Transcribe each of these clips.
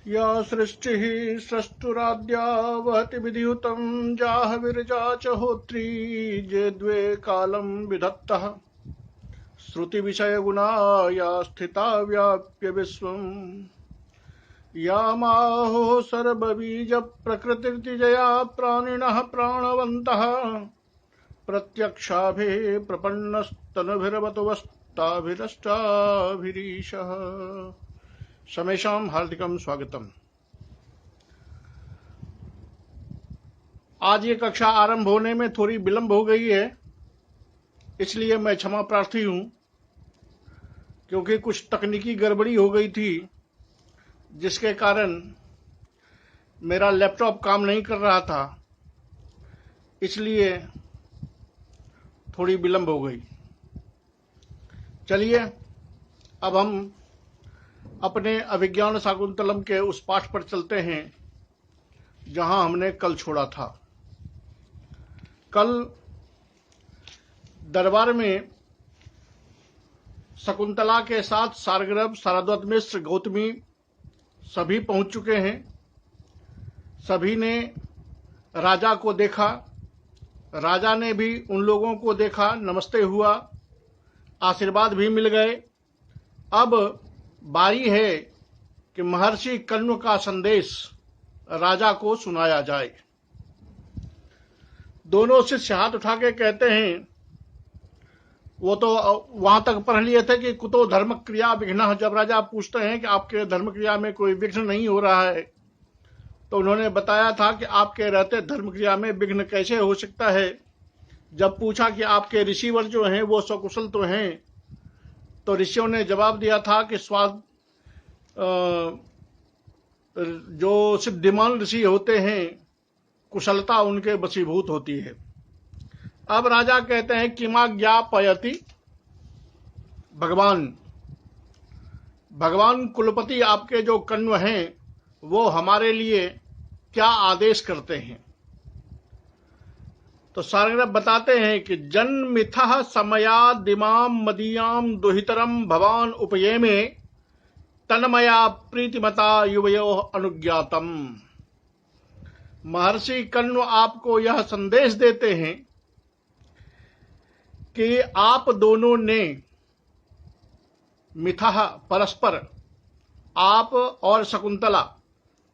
या सृष्टिः स्रष्टुराद्या वहति विधियुतं जाह विरजा च होत्री ये द्वे कालं विधत्तः श्रुतिविषयगुणा या स्थिता व्याप्य विश्वम् या माहुः सर्वबीजप्रकृतिर्तिजया प्राणिनः प्राणवन्तः प्रत्यक्षाभिः प्रपन्नस्तनुभिर्वतु वस्ताभिरष्टाभिरीशः। समेषां हार्दिकं स्वागतम। आज ये कक्षा आरंभ होने में थोड़ी विलंब हो गई है, इसलिए मैं क्षमा प्रार्थी हूं, क्योंकि कुछ तकनीकी गड़बड़ी हो गई थी जिसके कारण मेरा लैपटॉप काम नहीं कर रहा था, इसलिए थोड़ी विलंब हो गई। चलिए अब हम अपने अभिज्ञान शाकुंतलम के उस पाठ पर चलते हैं जहां हमने कल छोड़ा था। कल दरबार में शकुंतला के साथ सारग्रभ, शारद्वत मिश्र, गौतमी सभी पहुंच चुके हैं। सभी ने राजा को देखा, राजा ने भी उन लोगों को देखा, नमस्ते हुआ, आशीर्वाद भी मिल गए। अब बारी है कि महर्षि कण्व का संदेश राजा को सुनाया जाए। दोनों शिष्य हाथ उठा के कहते हैं, वो तो वहां तक पढ़ लिए थे कि कुतो धर्म क्रिया विघ्न। जब राजा पूछते हैं कि आपके धर्म क्रिया में कोई विघ्न नहीं हो रहा है, तो उन्होंने बताया था कि आपके रहते धर्म क्रिया में विघ्न कैसे हो सकता है। जब पूछा कि आपके ऋषिवर जो हैं वो सकुशल तो हैं, तो ऋषियों ने जवाब दिया था कि जो सिद्धिमान ऋषि होते हैं कुशलता उनके वशीभूत होती है। अब राजा कहते हैं किमा ज्ञापयति भगवान कुलपति आपके जो कण्व हैं वो हमारे लिए क्या आदेश करते हैं। तो सारग्रभ बताते हैं कि जन्मिथः समयादिमाम मदीयाम दुहितरम भवान उपयेमे तन्मया प्रीतिमता युवयो अनुज्ञातम। महर्षि कण्व आपको यह संदेश देते हैं कि आप दोनों ने मिथः परस्पर, आप और शकुंतला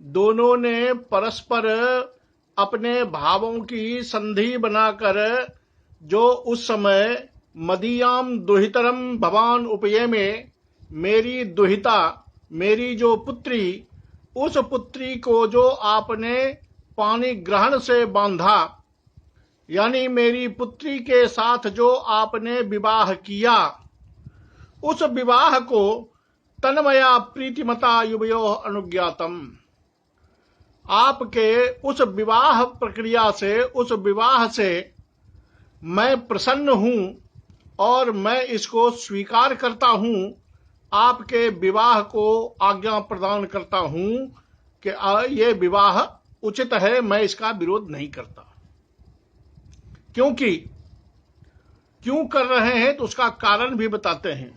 दोनों ने परस्पर अपने भावों की संधि बनाकर जो उस समय मदीयाम दुहितरम भवान उपये में मेरी दुहिता, मेरी जो पुत्री, उस पुत्री को जो आपने पानी ग्रहण से बांधा, यानी मेरी पुत्री के साथ जो आपने विवाह किया, उस विवाह को तन्मया प्रीतिमता युवयो अनुज्ञातम। आपके उस विवाह प्रक्रिया से, उस विवाह से मैं प्रसन्न हूं और मैं इसको स्वीकार करता हूं, आपके विवाह को आज्ञा प्रदान करता हूं कि ये विवाह उचित है, मैं इसका विरोध नहीं करता। क्योंकि क्यों कर रहे हैं तो उसका कारण भी बताते हैं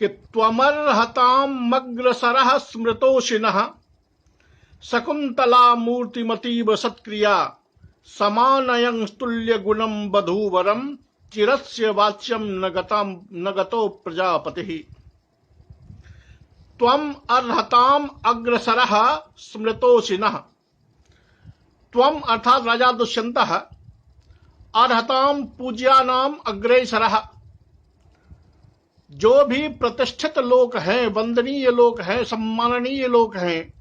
कि त्वमर्हताम मग्रसरः स्मृतोषिनः शकुंतला मूर्तिमतीव सत्क्रिया समानयं तुल्य गुणम वधूवरम चिरस्य वाच्यम न गतो प्रजापतिः। त्वम अर्हताम अग्रसरः स्मृतोषिनः। त्वम अर्थात राजा दुष्यंतः, अर्हताम पूज्यानाम अग्रेसरः। जो भी प्रतिष्ठित लोग हैं, वंदनीय लोग हैं, सम्माननीय लोग हैं,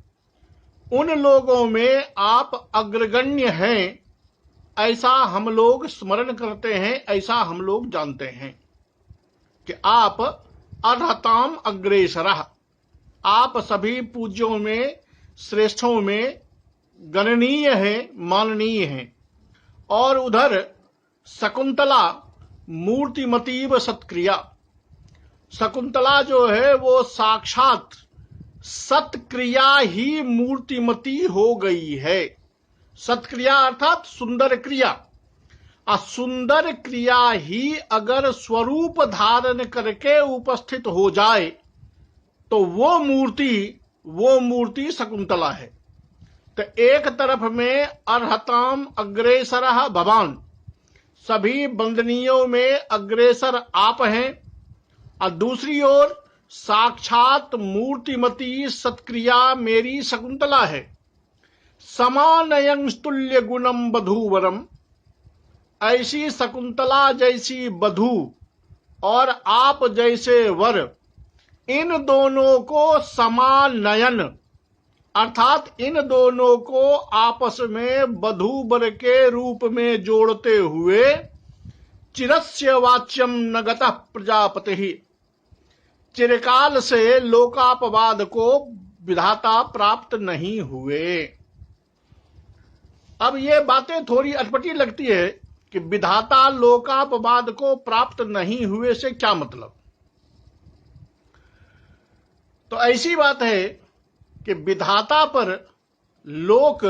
उन लोगों में आप अग्रगण्य हैं, ऐसा हम लोग स्मरण करते हैं, ऐसा हम लोग जानते हैं कि आप अर्हताम अग्रेसरः, आप सभी पूज्यों में, श्रेष्ठों में गणनीय हैं, माननीय हैं। और उधर शकुंतला मूर्तिमतीव सत्क्रिया, शकुंतला जो है वो साक्षात सत्क्रिया ही मूर्तिमती हो गई है। सत्क्रिया अर्थात सुंदर क्रिया। सुंदर क्रिया ही अगर स्वरूप धारण करके उपस्थित हो जाए तो वो मूर्ति वो मूर्ति शकुंतला है। तो एक तरफ में अर्हताम अग्रेसरः भवान, सभी वंदनीयों में अग्रेसर आप हैं, और दूसरी ओर साक्षात मूर्तिमती सत्क्रिया मेरी शकुंतला है। समानयं तुल्य गुणम वधूवरम, ऐसी शकुंतला जैसी वधू और आप जैसे वर, इन दोनों को समानयन अर्थात इन दोनों को आपस में वधू वर के रूप में जोड़ते हुए चिरस्य वाच्यम न गतः प्रजापति, चिरकाल से लोकापवाद को विधाता प्राप्त नहीं हुए। अब ये बातें थोड़ी अटपटी लगती है कि विधाता लोकापवाद को प्राप्त नहीं हुए से क्या मतलब। तो ऐसी बात है कि विधाता पर लोग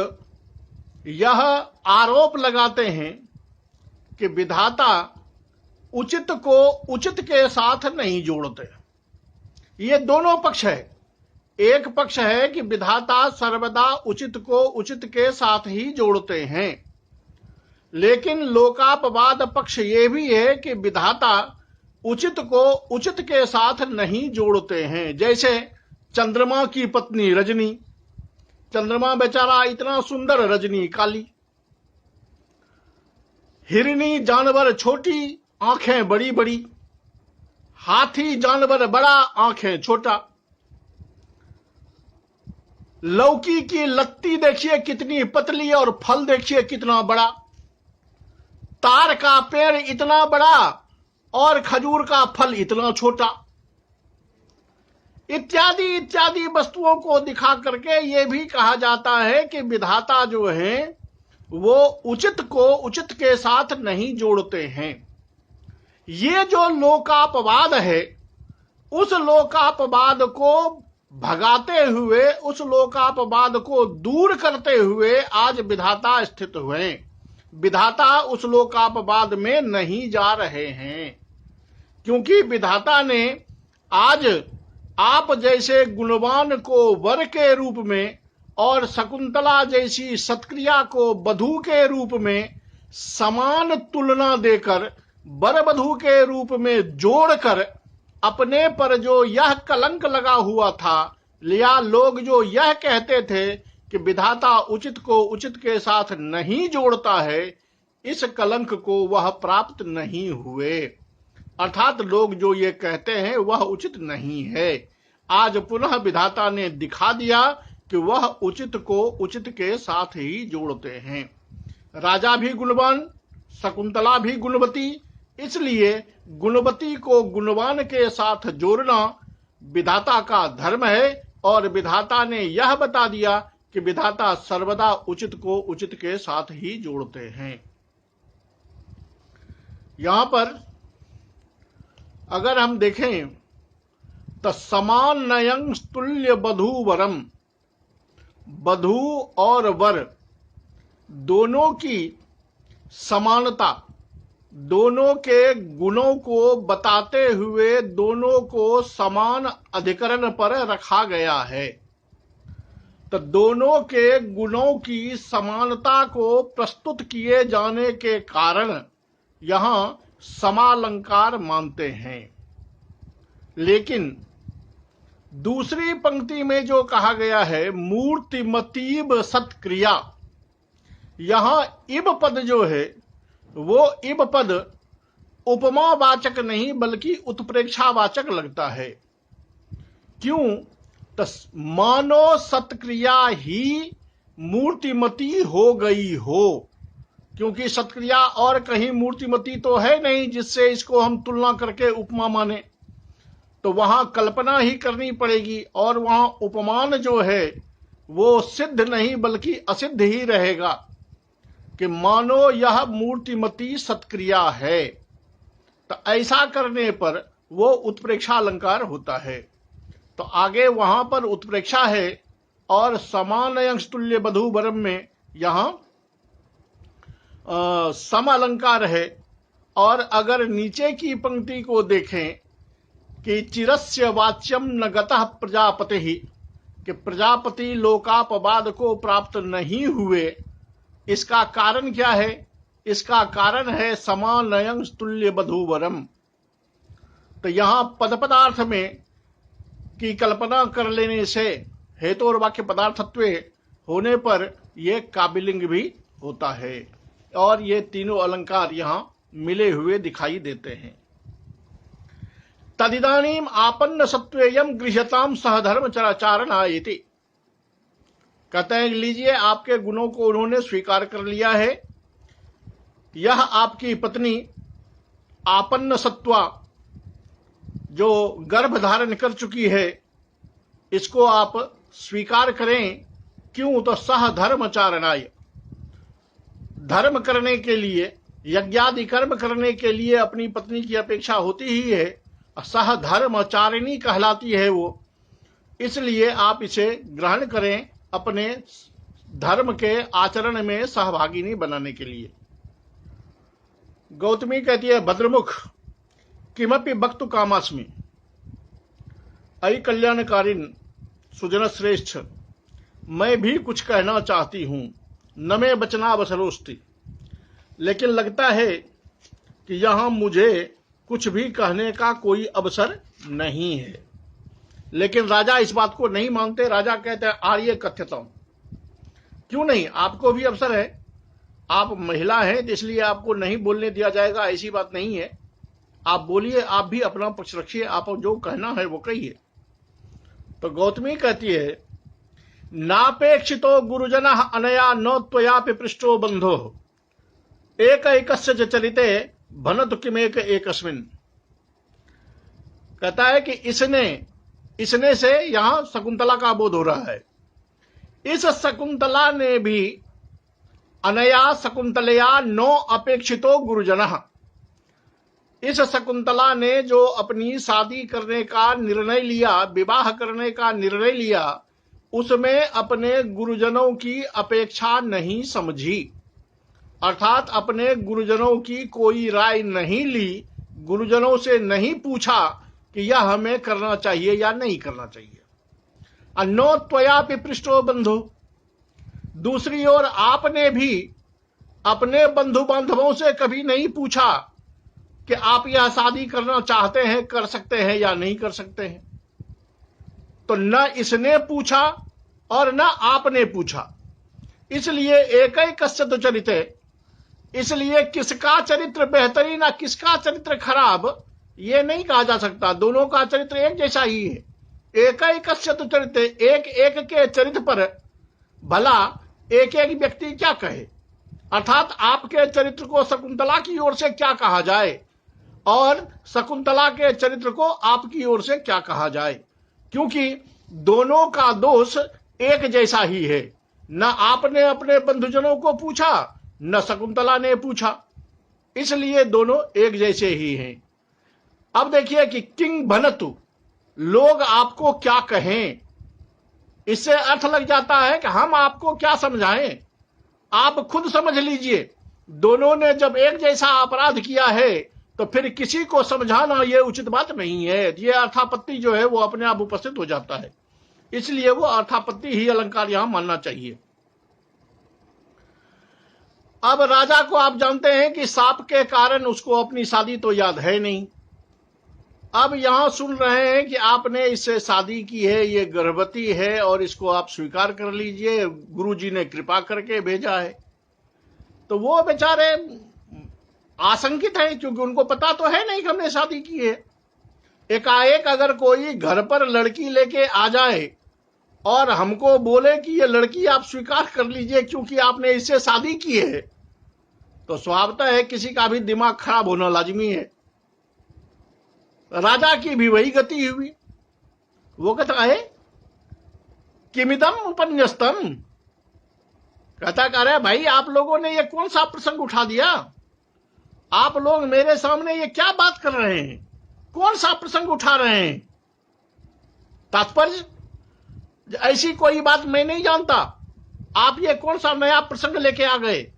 यह आरोप लगाते हैं कि विधाता उचित को उचित के साथ नहीं जोड़ते। ये दोनों पक्ष है। एक पक्ष है कि विधाता सर्वदा उचित को उचित के साथ ही जोड़ते हैं, लेकिन लोकापवाद पक्ष ये भी है कि विधाता उचित को उचित के साथ नहीं जोड़ते हैं। जैसे चंद्रमा की पत्नी रजनी, चंद्रमा बेचारा इतना सुंदर, रजनी काली। हिरनी जानवर छोटी, आंखें बड़ी बड़ी। हाथी जानवर बड़ा, आंखें छोटा। लौकी की लत्ती देखिए कितनी पतली और फल देखिए कितना बड़ा। तार का पेड़ इतना बड़ा और खजूर का फल इतना छोटा। इत्यादि इत्यादि वस्तुओं को दिखा करके ये भी कहा जाता है कि विधाता जो है वो उचित को उचित के साथ नहीं जोड़ते हैं। ये जो लोकापवाद है, उस लोकापवाद को भगाते हुए, उस लोकापवाद को दूर करते हुए आज विधाता स्थित हुए। विधाता उस लोकापवाद में नहीं जा रहे हैं, क्योंकि विधाता ने आज आप जैसे गुणवान को वर के रूप में और शकुंतला जैसी सत्क्रिया को वधू के रूप में समान तुलना देकर वर वधू के रूप में जोड़कर अपने पर जो यह कलंक लगा हुआ था, या लोग जो यह कहते थे कि विधाता उचित को उचित के साथ नहीं जोड़ता है, इस कलंक को वह प्राप्त नहीं हुए। अर्थात लोग जो ये कहते हैं वह उचित नहीं है। आज पुनः विधाता ने दिखा दिया कि वह उचित को उचित के साथ ही जोड़ते हैं। राजा भी गुणवान, शकुंतला भी गुणवती, इसलिए गुणवती को गुणवान के साथ जोड़ना विधाता का धर्म है। और विधाता ने यह बता दिया कि विधाता सर्वदा उचित को उचित के साथ ही जोड़ते हैं। यहां पर अगर हम देखें तो समानयं तुल्य वधूवरम, वधू और वर दोनों की समानता, दोनों के गुणों को बताते हुए दोनों को समान अधिकरण पर रखा गया है। तो दोनों के गुणों की समानता को प्रस्तुत किए जाने के कारण यहां समालंकार मानते हैं। लेकिन दूसरी पंक्ति में जो कहा गया है मूर्तिमतीब सत्क्रिया, यहां इब पद जो है वो इब पद उपमावाचक नहीं बल्कि उत्प्रेक्षावाचक लगता है। क्यों? तो मानो सत्क्रिया ही मूर्तिमती हो गई हो, क्योंकि सत्क्रिया और कहीं मूर्तिमती तो है नहीं जिससे इसको हम तुलना करके उपमा माने। तो वहां कल्पना ही करनी पड़ेगी और वहां उपमान जो है वो सिद्ध नहीं बल्कि असिद्ध ही रहेगा कि मानो यह मूर्तिमती सत्क्रिया है। तो ऐसा करने पर वो उत्प्रेक्षा अलंकार होता है। तो आगे वहां पर उत्प्रेक्षा है और समानयं तुल्य वधूवरम में यहां सम अलंकार है। और अगर नीचे की पंक्ति को देखें कि चिरस्य वाच्यम न गतः प्रजापति, कि प्रजापति लोकापवाद को प्राप्त नहीं हुए, इसका कारण क्या है? इसका कारण है समानयं तुल्य बधूवरम। तो यहां पद पदार्थ में की कल्पना कर लेने से हेतु और वाक्य पदार्थत्व होने पर यह काबिलिंग भी होता है, और ये तीनों अलंकार यहां मिले हुए दिखाई देते हैं। तदिदानीम आपन्न सत्वेयम गृह्यताम सहधर्म चराचारणायति। कहते हैं लीजिए, आपके गुणों को उन्होंने स्वीकार कर लिया है। यह आपकी पत्नी आपन्न सत्वा, जो गर्भ धारण कर चुकी है, इसको आप स्वीकार करें। क्यों? तो सह धर्मचारणाय, धर्म करने के लिए, यज्ञादि कर्म करने के लिए अपनी पत्नी की अपेक्षा होती ही है। सह धर्मचारिणी कहलाती है वो, इसलिए आप इसे ग्रहण करें अपने धर्म के आचरण में सहभागिनी बनाने के लिए। गौतमी कहती है, भद्रमुख किमपि वक्तु कामास्मि, अयि कल्याणकारिण सुजन श्रेष्ठ, मैं भी कुछ कहना चाहती हूं, न में वचनावसरोस्ति, लेकिन लगता है कि यहां मुझे कुछ भी कहने का कोई अवसर नहीं है। लेकिन राजा इस बात को नहीं मानते। राजा कहते हैं, आर्य कथ्यतम, क्यों नहीं, आपको भी अवसर है, आप महिला हैं, इसलिए आपको नहीं बोलने दिया जाएगा, ऐसी बात नहीं है। आप बोलिए, आप भी अपना पक्ष रखिए, आप जो कहना है वो कहिए। तो गौतमी कहती है, नापेक्षितो गुरुजनः अनया न त्वयापि पृष्ठो बंधो, एक एकस्य च चरिते भनतु किमेक एकस्मिन्। कहता है कि इसने से यहां शकुंतला का बोध हो रहा है। इस शकुंतला ने भी अनया शकुंतलया नो अपेक्षितो गुरुजनः, इस शकुंतला ने जो अपनी शादी करने का निर्णय लिया, विवाह करने का निर्णय लिया, उसमें अपने गुरुजनों की अपेक्षा नहीं समझी, अर्थात अपने गुरुजनों की कोई राय नहीं ली, गुरुजनों से नहीं पूछा कि यह हमें करना चाहिए या नहीं करना चाहिए। अन्नो त्वयापि पृष्ठो बंधु, दूसरी ओर आपने भी अपने बंधु बांधवों से कभी नहीं पूछा कि आप यह शादी करना चाहते हैं, कर सकते हैं या नहीं कर सकते हैं। तो न इसने पूछा और न आपने पूछा, इसलिए एक ही कस्य चरित्र, इसलिए किसका चरित्र बेहतरीन या किसका चरित्र खराब ये नहीं कहा जा सकता। दोनों का चरित्र एक जैसा ही है। एक ही कस्य चरित्र, एक एक के चरित्र पर भला एक एक व्यक्ति क्या कहे, अर्थात आपके चरित्र को शकुंतला की ओर से क्या कहा जाए और शकुंतला के चरित्र को आपकी ओर से क्या कहा जाए, क्योंकि दोनों का दोष एक जैसा ही है। न आपने अपने बंधुजनों को पूछा, न शकुंतला ने पूछा, इसलिए दोनों एक जैसे ही हैं। अब देखिए कि किंग भनतु, लोग आपको क्या कहें, इससे अर्थ लग जाता है कि हम आपको क्या समझाएं, आप खुद समझ लीजिए। दोनों ने जब एक जैसा अपराध किया है तो फिर किसी को समझाना यह उचित बात नहीं है। ये अर्थापत्ति जो है वो अपने आप उपस्थित हो जाता है, इसलिए वो अर्थापत्ति ही अलंकार यहां मानना चाहिए। अब राजा को आप जानते हैं कि साप के कारण उसको अपनी शादी तो याद है नहीं। अब यहां सुन रहे हैं कि आपने इससे शादी की है, ये गर्भवती है और इसको आप स्वीकार कर लीजिए, गुरुजी ने कृपा करके भेजा है। तो वो बेचारे आशंकित हैं, क्योंकि उनको पता तो है नहीं कि हमने शादी की है। एकाएक अगर कोई घर पर लड़की लेके आ जाए और हमको बोले कि ये लड़की आप स्वीकार कर लीजिए क्योंकि आपने इससे शादी की है, तो स्वभावतः है किसी का भी दिमाग खराब होना लाजमी है। राजा की भी वही गति हुई। वो कहता है किमिदम उपन्यस्तम, कहता कह रहे भाई आप लोगों ने ये कौन सा प्रसंग उठा दिया, आप लोग मेरे सामने ये क्या बात कर रहे हैं, कौन सा प्रसंग उठा रहे हैं। तात्पर्य ऐसी कोई बात मैं नहीं जानता, आप ये कौन सा नया प्रसंग लेके आ गए।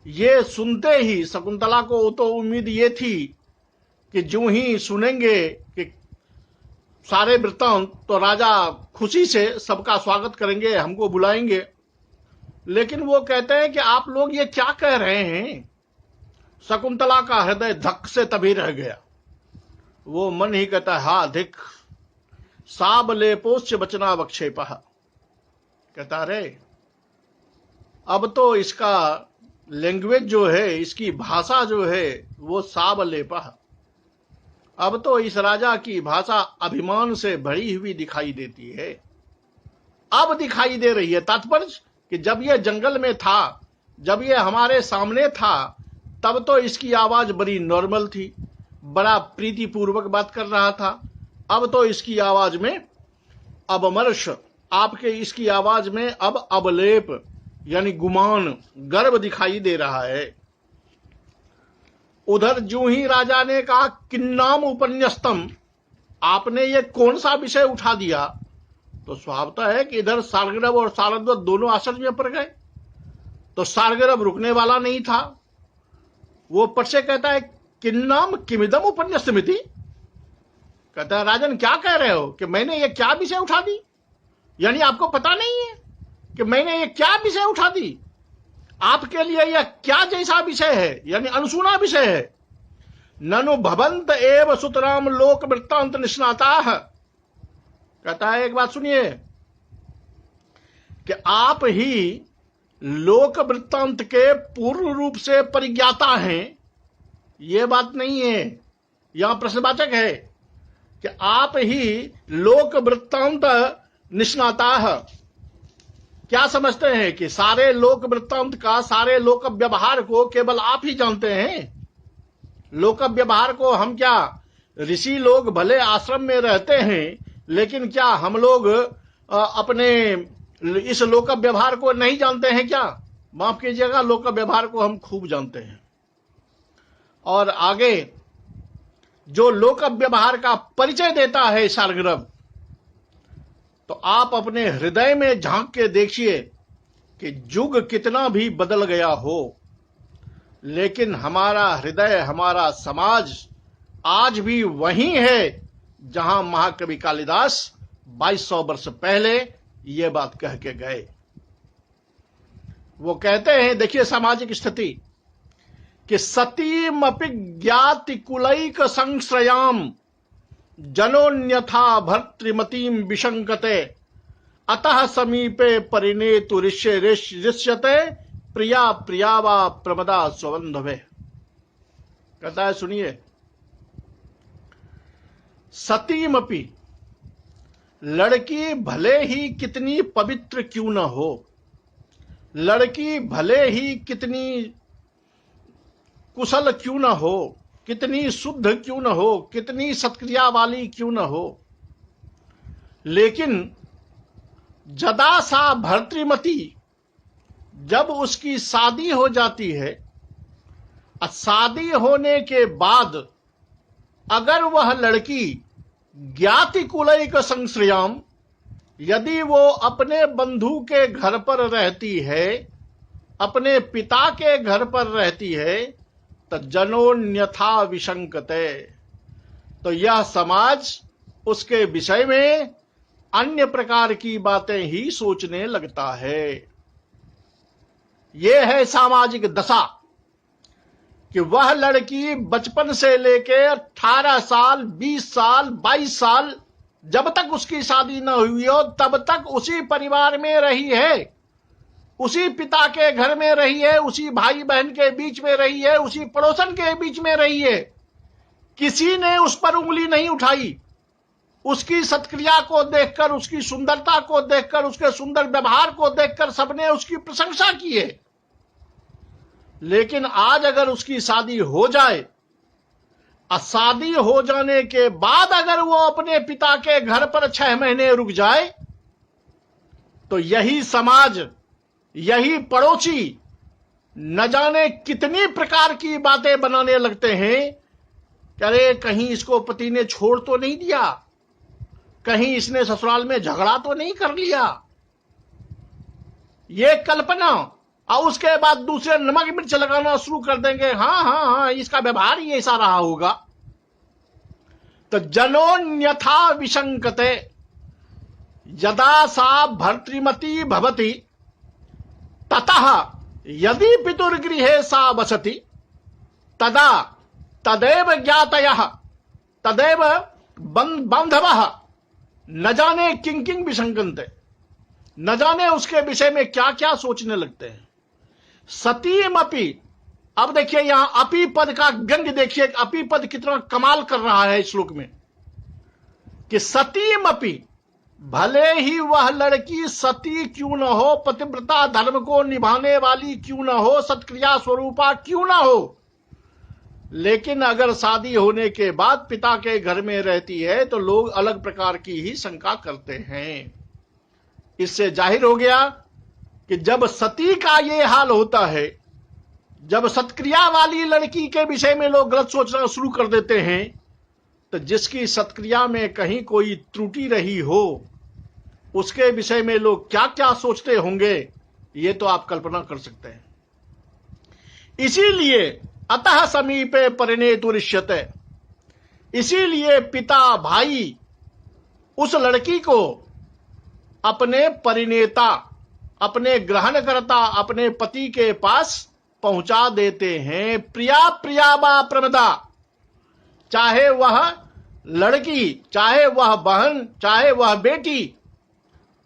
ये सुनते ही शकुंतला को तो उम्मीद ये थी कि जो ही सुनेंगे कि सारे वृत्तांत, तो राजा खुशी से सबका स्वागत करेंगे, हमको बुलाएंगे। लेकिन वो कहते हैं कि आप लोग ये क्या कह रहे हैं। शकुंतला का हृदय धक से तभी रह गया। वो मन ही कहता है, हा अधिक साबलेपोश्च वचना वक्षेपः। कहता रे अब तो इसका लैंग्वेज जो है, इसकी भाषा जो है वो साबलेपः। अब तो इस राजा की भाषा अभिमान से भरी हुई दिखाई देती है। अब दिखाई दे रही है। तात्पर्य कि जब ये जंगल में था, जब ये हमारे सामने था, तब तो इसकी आवाज बड़ी नॉर्मल थी, बड़ा प्रीतिपूर्वक बात कर रहा था। अब तो इसकी आवाज में अबमर्श, आपके इसकी आवाज में अब अबलेप यानी गुमान, गर्व दिखाई दे रहा है। उधर जो ही राजा ने कहा किन्नाम उपन्यस्तम, आपने ये कौन सा विषय उठा दिया, तो स्वभावता है कि इधर सारगर्भ और सारद्वत दोनों आश्चर्य में पड़ गए। तो सारगर्भ रुकने वाला नहीं था, वो पट से कहता है किन्नाम किमिदम उपन्यस्तमिति। कहता है राजन क्या कह रहे हो कि मैंने ये क्या विषय उठा दी, यानी आपको पता नहीं है कि मैंने ये क्या विषय उठा दी। आपके लिए यह क्या जैसा विषय है, यानी अनसुना विषय है। ननु भवंत एव सुतराम लोक वृत्तांत निष्णाताः। कहता है एक बात सुनिए कि आप ही लोक वृत्तांत के पूर्ण रूप से परिज्ञाता हैं, यह बात नहीं है। यहां प्रश्नवाचक है कि आप ही लोक वृत्तांत निष्णाताः। क्या समझते हैं कि सारे लोक वृत्तांत का, सारे लोक व्यवहार को केवल आप ही जानते हैं? लोक व्यवहार को हम क्या, ऋषि लोग भले आश्रम में रहते हैं, लेकिन क्या हम लोग अपने इस लोक व्यवहार को नहीं जानते हैं क्या? माफ कीजिएगा, लोक व्यवहार को हम खूब जानते हैं। और आगे जो लोक व्यवहार का परिचय देता है सारगर्भ, तो आप अपने हृदय में झांक के देखिए कि युग कितना भी बदल गया हो, लेकिन हमारा हृदय, हमारा समाज आज भी वही है जहां महाकवि कालिदास 2200 वर्ष पहले ये बात कह के गए। वो कहते हैं, देखिए सामाजिक स्थिति कि सतीमपि ज्ञाति कुलैक संश्रयाम जनोन्यथा भर्तृमतीम विशंकते अतः समीपे परिणेतु ऋष्यते प्रिया प्रिया वा प्रमदा स्वबंधवे। कहता है सुनिए, सतीमपि, लड़की भले ही कितनी पवित्र क्यों न हो, लड़की भले ही कितनी कुशल क्यों न हो, कितनी शुद्ध क्यों न हो, कितनी सत्क्रिया वाली क्यों न हो, लेकिन जदा सा भर्तृमती, जब उसकी शादी हो जाती है, शादी होने के बाद अगर वह लड़की ज्ञाति कुलैक संश्रयाम, यदि वो अपने बंधु के घर पर रहती है, अपने पिता के घर पर रहती है, तो जनोन्यथा विशंकते, तो यह समाज उसके विषय में अन्य प्रकार की बातें ही सोचने लगता है। यह है सामाजिक दशा कि वह लड़की बचपन से लेकर 18 साल, 20 साल, 22 साल, जब तक उसकी शादी न हुई हो तब तक उसी परिवार में रही है, उसी पिता के घर में रही है, उसी भाई बहन के बीच में रही है, उसी पड़ोसन के बीच में रही है। किसी ने उस पर उंगली नहीं उठाई। उसकी सत्क्रिया को देखकर, उसकी सुंदरता को देखकर, उसके सुंदर व्यवहार को देखकर सबने उसकी प्रशंसा की है। लेकिन आज अगर उसकी शादी हो जाए, और शादी हो जाने के बाद अगर वो अपने पिता के घर पर 6 महीने रुक जाए, तो यही समाज, यही पड़ोसी न जाने कितनी प्रकार की बातें बनाने लगते हैं। अरे कहीं इसको पति ने छोड़ तो नहीं दिया, कहीं इसने ससुराल में झगड़ा तो नहीं कर लिया, ये कल्पना। और उसके बाद दूसरे नमक मिर्च लगाना शुरू कर देंगे, हाँ हाँ हाँ इसका व्यवहार ही ऐसा रहा होगा। तो जनोन्यथा विशंकते यदा सा भर्तृमती भवति ततः यदि पितुर्गृहे सा वसति तदा तदेव ज्ञातयः तदेव बांधवः न जाने किं किं विशंकन्ते, न जाने उसके विषय में क्या क्या सोचने लगते हैं। सतीमपि, अब देखिए यहां अपी पद का व्यंग्य देखिए, अपी पद कितना कमाल कर रहा है श्लोक में कि सतीमपि, भले ही वह लड़की सती क्यों न हो, पतिव्रता धर्म को निभाने वाली क्यों न हो, सत्क्रिया स्वरूपा क्यों न हो, लेकिन अगर शादी होने के बाद पिता के घर में रहती है तो लोग अलग प्रकार की ही शंका करते हैं। इससे जाहिर हो गया कि जब सती का ये हाल होता है, जब सत्क्रिया वाली लड़की के विषय में लोग गलत सोचना शुरू कर देते हैं, तो जिसकी सत्क्रिया में कहीं कोई त्रुटि रही हो उसके विषय में लोग क्या क्या सोचते होंगे, ये तो आप कल्पना कर सकते हैं। इसीलिए अतः समीपे परिणेतुरिष्यते, इसीलिए पिता भाई उस लड़की को अपने परिणेता, अपने ग्रहणकर्ता, अपने पति के पास पहुंचा देते हैं। प्रिया प्रिया वा प्रमदा, चाहे वह लड़की, चाहे वह बहन, चाहे वह बेटी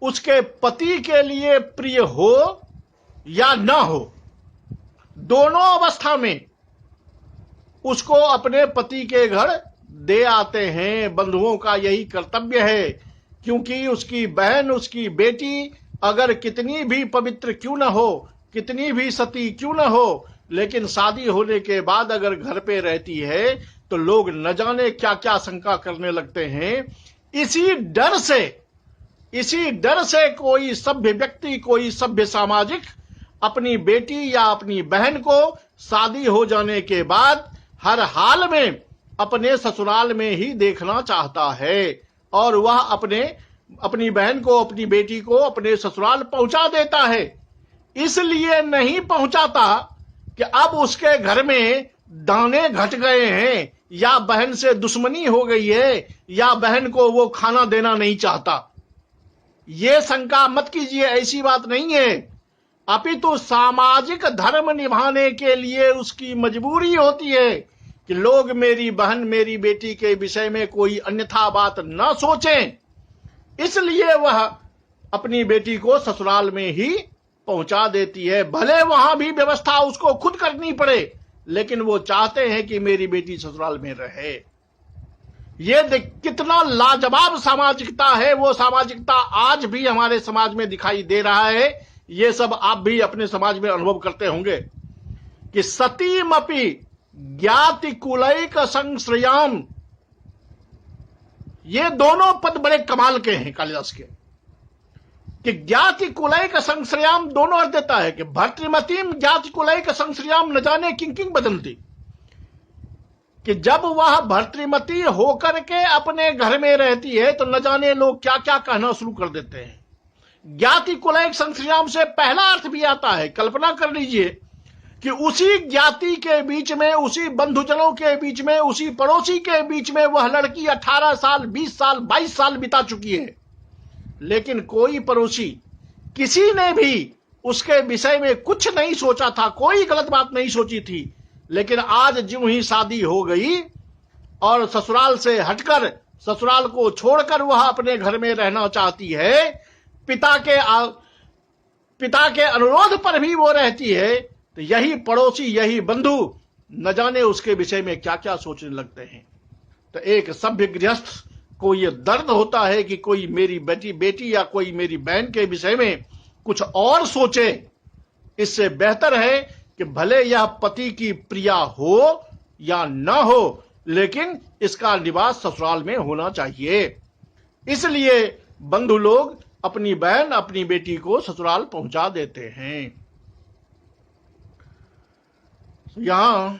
उसके पति के लिए प्रिय हो या न हो, दोनों अवस्था में उसको अपने पति के घर दे आते हैं। बंधुओं का यही कर्तव्य है, क्योंकि उसकी बहन, उसकी बेटी अगर कितनी भी पवित्र क्यों न हो, कितनी भी सती क्यों न हो, लेकिन शादी होने के बाद अगर घर पे रहती है तो लोग न जाने क्या क्या शंका करने लगते हैं। इसी डर से कोई सभ्य व्यक्ति, कोई सभ्य सामाजिक अपनी बेटी या अपनी बहन को शादी हो जाने के बाद हर हाल में अपने ससुराल में ही देखना चाहता है, और वह अपनी बहन को, अपनी बेटी को अपने ससुराल पहुंचा देता है। इसलिए नहीं पहुंचाता कि अब उसके घर में दाने घट गए हैं, या बहन से दुश्मनी हो गई है, या बहन को वो खाना देना नहीं चाहता। ये शंका मत कीजिए, ऐसी बात नहीं है। अपितु सामाजिक धर्म निभाने के लिए उसकी मजबूरी होती है कि लोग मेरी बहन, मेरी बेटी के विषय में कोई अन्यथा बात न सोचें, इसलिए वह अपनी बेटी को ससुराल में ही पहुंचा देती है। भले वहां भी व्यवस्था उसको खुद करनी पड़े, लेकिन वो चाहते हैं कि मेरी बेटी ससुराल में रहे। ये कितना लाजवाब सामाजिकता है। वो सामाजिकता आज भी हमारे समाज में दिखाई दे रहा है। ये सब आप भी अपने समाज में अनुभव करते होंगे कि सतीमपि ज्ञाति कुलैक संश्रयाम, ये दोनों पद बड़े कमाल के हैं कालिदास के, कि ज्ञाति कुलैक संश्रयाम दोनों अर्थ देता है कि भर्तृमतीम ज्ञाति कुलैक संश्रयाम न जाने किं किं बदंती, कि जब वह भर्तृमती होकर के अपने घर में रहती है तो न जाने लोग क्या क्या कहना शुरू कर देते हैं। ज्ञाति कुलैक संश्रयाम से पहला अर्थ भी आता है, कल्पना कर लीजिए कि उसी ज्ञाति के बीच में, उसी बंधुजनों के बीच में, उसी पड़ोसी के बीच में वह लड़की 18 साल, 20 साल, 22 साल बिता चुकी है, लेकिन कोई पड़ोसी, किसी ने भी उसके विषय में कुछ नहीं सोचा था, कोई गलत बात नहीं सोची थी। लेकिन आज ज्यों ही शादी हो गई और ससुराल से हटकर, ससुराल को छोड़कर वह अपने घर में रहना चाहती है, पिता के अनुरोध पर भी वो रहती है, तो यही पड़ोसी, यही बंधु न जाने उसके विषय में क्या क्या सोचने लगते हैं। तो एक सभ्य गृहस्थ को यह दर्द होता है कि कोई मेरी बेटी या कोई मेरी बहन के विषय में कुछ और सोचे। इससे बेहतर है कि भले यह पति की प्रिया हो या न हो, लेकिन इसका निवास ससुराल में होना चाहिए। इसलिए बंधु लोग अपनी बहन, अपनी बेटी को ससुराल पहुंचा देते हैं। यहां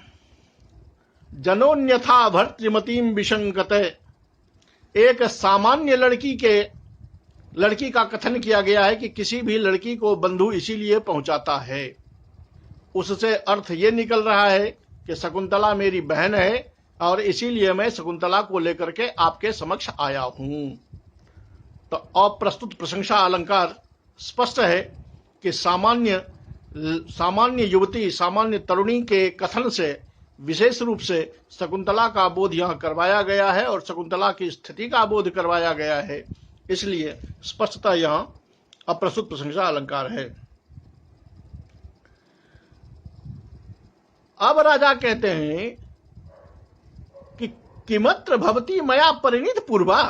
जनोन्यथा भर्तृमतीम विशंकते, एक सामान्य लड़की का कथन किया गया है कि किसी भी लड़की को बंधु इसीलिए पहुंचाता है। उससे अर्थ ये निकल रहा है कि शकुंतला मेरी बहन है, और इसीलिए मैं शकुंतला को लेकर के आपके समक्ष आया हूं। तो अप्रस्तुत प्रशंसा अलंकार स्पष्ट है कि सामान्य युवती, सामान्य तरुणी के कथन से विशेष रूप से शकुंतला का बोध यहां करवाया गया है और शकुंतला की स्थिति का बोध करवाया गया है, इसलिए स्पष्टता यहां अप्रस्तुत प्रशंसा अलंकार है। अब राजा कहते हैं कि किमत्र भवती मया परिणीत पूर्वा।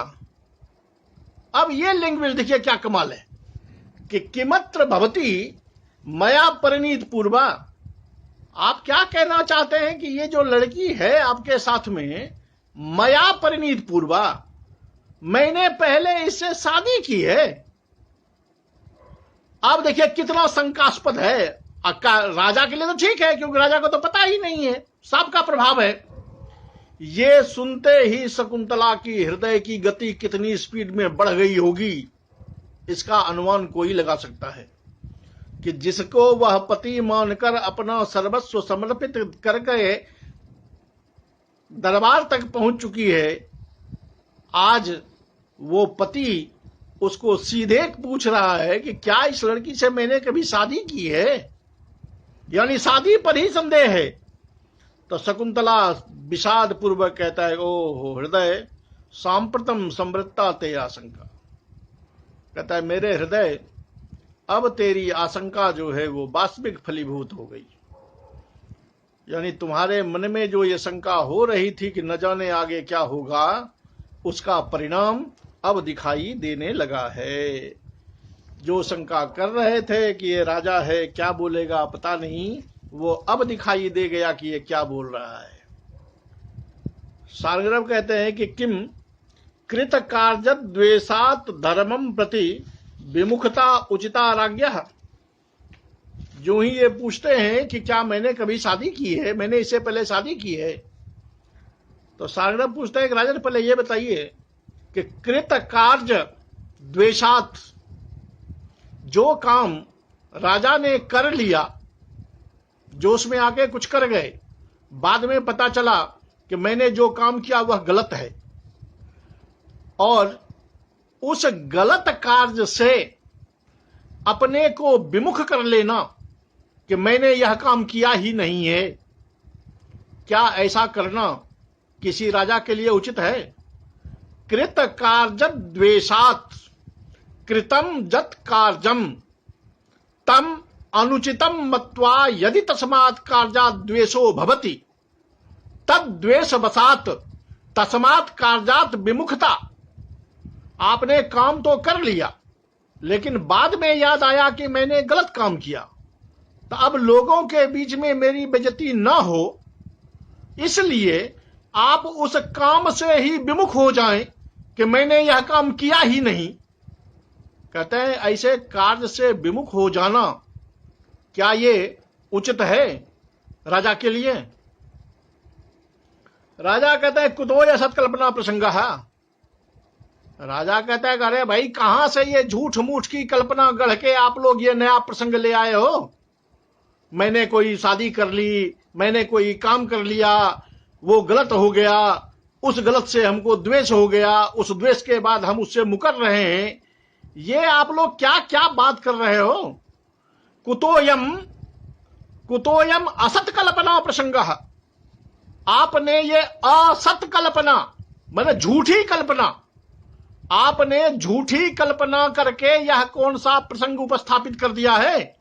अब ये लैंग्वेज देखिए क्या कमाल है कि किमत्र भवती मया परिणीत पूर्वा। आप क्या कहना चाहते हैं कि ये जो लड़की है आपके साथ में, मया परिणीत पूर्वा, मैंने पहले इससे शादी की है। अब देखिए कितना शंकास्पद है। राजा के लिए तो ठीक है क्योंकि राजा को तो पता ही नहीं है, सबका प्रभाव है। ये सुनते ही शकुंतला की हृदय की गति कितनी स्पीड में बढ़ गई होगी, इसका अनुमान कोई लगा सकता है कि जिसको वह पति मानकर अपना सर्वस्व समर्पित करके दरबार तक पहुंच चुकी है, आज वो पति उसको सीधे पूछ रहा है कि क्या इस लड़की से मैंने कभी शादी की है, यानी शादी पर ही संदेह है। तो शकुंतला विषाद पूर्वक कहता है, ओहो हृदय सांप्रतम समृद्धता ते आशंका। कहता है मेरे हृदय, अब तेरी आशंका जो है वो वास्तविक फलीभूत हो गई। यानी तुम्हारे मन में जो ये शंका हो रही थी कि न जाने आगे क्या होगा, उसका परिणाम अब दिखाई देने लगा है। जो शंका कर रहे थे कि ये राजा है, क्या बोलेगा पता नहीं, वो अब दिखाई दे गया कि ये क्या बोल रहा है। सारंगरव कहते हैं कि किम कृत कार्य द्वेषात धर्मम प्रति विमुखता उचिता राज्ञ। जो ही ये पूछते हैं कि क्या मैंने कभी शादी की है, मैंने इससे पहले शादी की है, तो सारंगरव पूछते हैं कि राजन पहले ये बताइए कि कृत कार्य द्वेषात, जो काम राजा ने कर लिया, जोश में आके कुछ कर गए, बाद में पता चला कि मैंने जो काम किया वह गलत है, और उस गलत कार्य से अपने को विमुख कर लेना कि मैंने यह काम किया ही नहीं है, क्या ऐसा करना किसी राजा के लिए उचित है? कृत कार्य द्वेषात कृतम जत कार्यम तम अनुचितम मत्वा यदि तस्मात् कार्यात् द्वेषो भवति तद द्वेष वसात तस्मात् कार्यात् विमुखता। आपने काम तो कर लिया, लेकिन बाद में याद आया कि मैंने गलत काम किया, तो अब लोगों के बीच में मेरी बेइज्जती न हो, इसलिए आप उस काम से ही विमुख हो जाएं कि मैंने यह काम किया ही नहीं। कहते हैं ऐसे कार्य से विमुख हो जाना क्या ये उचित है राजा के लिए? राजा कहता है कुतो यह सत्कल्पना प्रसंग है। राजा कहता है अरे भाई कहां से ये झूठ मूठ की कल्पना गढ़ के आप लोग ये नया प्रसंग ले आए हो? मैंने कोई शादी कर ली, मैंने कोई काम कर लिया, वो गलत हो गया, उस गलत से हमको द्वेष हो गया, उस द्वेष के बाद हम उससे मुकर रहे हैं। ये आप लोग क्या क्या बात कर रहे हो? कुतोयम असत कल्पना प्रसंग। आपने ये असत कल्पना मतलब झूठी कल्पना, आपने झूठी कल्पना करके यह कौन सा प्रसंग उपस्थापित कर दिया है?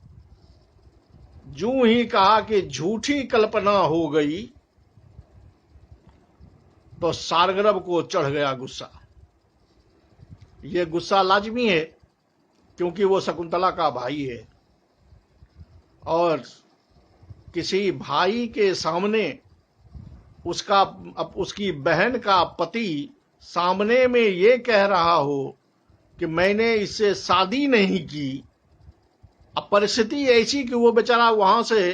जूं ही कहा कि झूठी कल्पना हो गई तो सारंगरव को चढ़ गया गुस्सा। यह गुस्सा लाजमी है क्योंकि वो शकुंतला का भाई है, और किसी भाई के सामने उसकी बहन का पति सामने में ये कह रहा हो कि मैंने इससे शादी नहीं की। अब परिस्थिति ऐसी कि वो बेचारा वहां से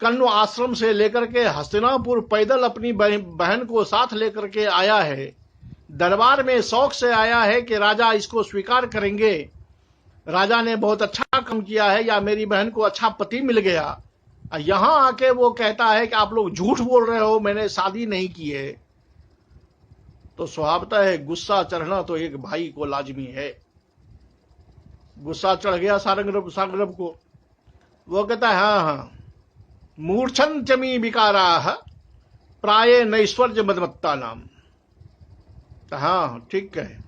कण्व आश्रम से लेकर के हस्तिनापुर पैदल अपनी बहन को साथ लेकर के आया है, दरबार में शौक से आया है कि राजा इसको स्वीकार करेंगे, राजा ने बहुत अच्छा काम किया है या मेरी बहन को अच्छा पति मिल गया, यहां आके वो कहता है कि आप लोग झूठ बोल रहे हो, मैंने शादी नहीं की है। तो स्वभावतः है गुस्सा चढ़ना तो एक भाई को लाजमी है। गुस्सा चढ़ गया सारंगरब को। वो कहता है हाँ हाँ, मूर्छन चमी विकारा प्राय नैश्वर्य मदमत्ता नाम। हाँ ठीक है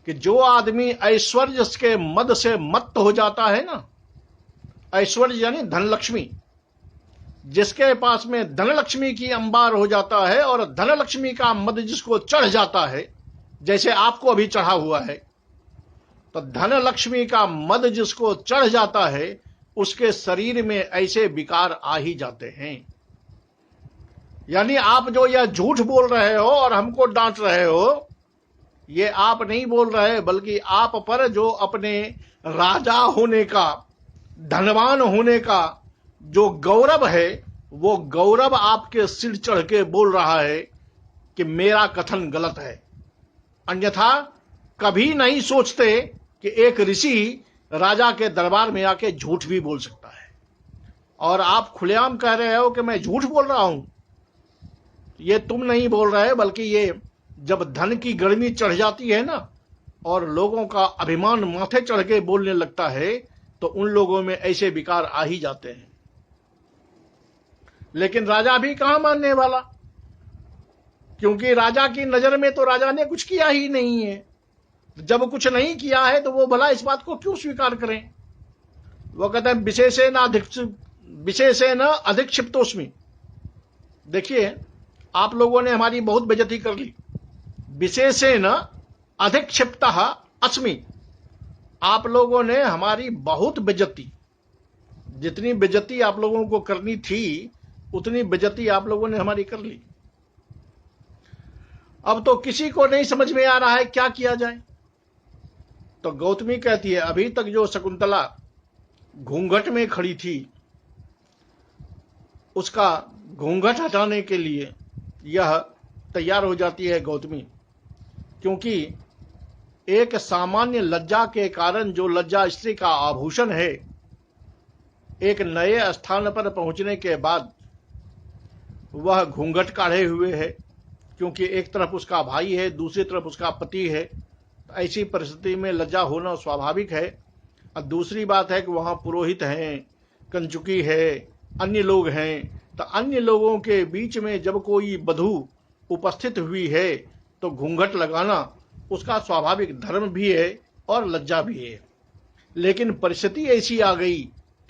कि जो आदमी ऐश्वर्य के मद से मत्त हो जाता है ना, ऐश्वर्य यानी धनलक्ष्मी, जिसके पास में धनलक्ष्मी की अंबार हो जाता है और धनलक्ष्मी का मद जिसको चढ़ जाता है, जैसे आपको अभी चढ़ा हुआ है, तो धनलक्ष्मी का मद जिसको चढ़ जाता है उसके शरीर में ऐसे विकार आ ही जाते हैं। यानी आप जो यह झूठ बोल रहे हो और हमको डांट रहे हो, ये आप नहीं बोल रहे, बल्कि आप पर जो अपने राजा होने का, धनवान होने का जो गौरव है, वो गौरव आपके सिर चढ़ के बोल रहा है कि मेरा कथन गलत है। अन्यथा कभी नहीं सोचते कि एक ऋषि राजा के दरबार में आके झूठ भी बोल सकता है। और आप खुलेआम कह रहे हो कि मैं झूठ बोल रहा हूं। ये तुम नहीं बोल रहे, बल्कि ये जब धन की गर्मी चढ़ जाती है ना और लोगों का अभिमान माथे चढ़ के बोलने लगता है, तो उन लोगों में ऐसे विकार आ ही जाते हैं। लेकिन राजा भी कहां मानने वाला, क्योंकि राजा की नजर में तो राजा ने कुछ किया ही नहीं है। जब कुछ नहीं किया है तो वो भला इस बात को क्यों स्वीकार करें। वो कहते हैं विशेषेण अधिक्षिप्तोस्मि। देखिए आप लोगों ने हमारी बहुत बेइज्जती कर ली। विशेषेण अधिक्षिप्तः अस्मि, आप लोगों ने हमारी बहुत बेइज्जती, जितनी बेइज्जती आप लोगों को करनी थी उतनी बेइज्जती आप लोगों ने हमारी कर ली। अब तो किसी को नहीं समझ में आ रहा है क्या किया जाए। तो गौतमी कहती है अभी तक जो शकुंतला घूंघट में खड़ी थी, उसका घूंघट हटाने के लिए यह तैयार हो जाती है गौतमी, क्योंकि एक सामान्य लज्जा के कारण, जो लज्जा स्त्री का आभूषण है, एक नए स्थान पर पहुंचने के बाद वह घूंघट काढ़े हुए है, क्योंकि एक तरफ उसका भाई है, दूसरी तरफ उसका पति है। तो ऐसी परिस्थिति में लज्जा होना स्वाभाविक है। और दूसरी बात है कि वहां पुरोहित हैं, कंचुकी है, अन्य लोग हैं। तो अन्य लोगों के बीच में जब कोई वधू उपस्थित हुई है तो घूंघट लगाना उसका स्वाभाविक धर्म भी है और लज्जा भी है। लेकिन परिस्थिति ऐसी आ गई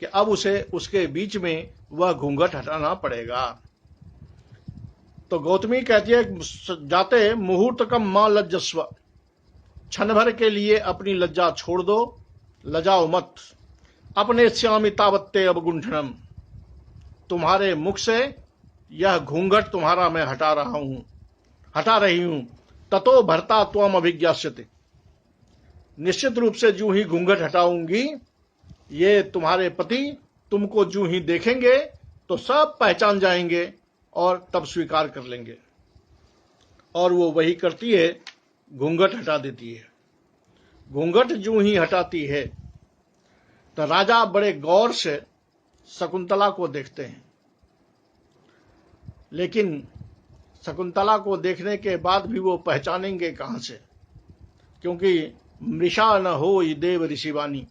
कि अब उसे उसके बीच में वह घूंघट हटाना पड़ेगा। तो गौतमी कहती है जाते मुहूर्त कम मां लज्जस्व, क्षण भर के लिए अपनी लज्जा छोड़ दो, लजाओ मत। अपने श्यामितावत्ते अवगुंठनम, तुम्हारे मुख से यह घूंघट तुम्हारा मैं हटा रही हूं। ततो भरता त्वम अभिज्ञास्यते, निश्चित रूप से जो ही घूंघट हटाऊंगी, ये तुम्हारे पति तुमको जो ही देखेंगे तो सब पहचान जाएंगे और तब स्वीकार कर लेंगे। और वो वही करती है, घूंघट हटा देती है। घूंघट जो ही हटाती है तो राजा बड़े गौर से शकुंतला को देखते हैं। लेकिन शकुंतला को देखने के बाद भी वो पहचानेंगे कहां से, क्योंकि मृषा न हो देव ऋषिवाणी,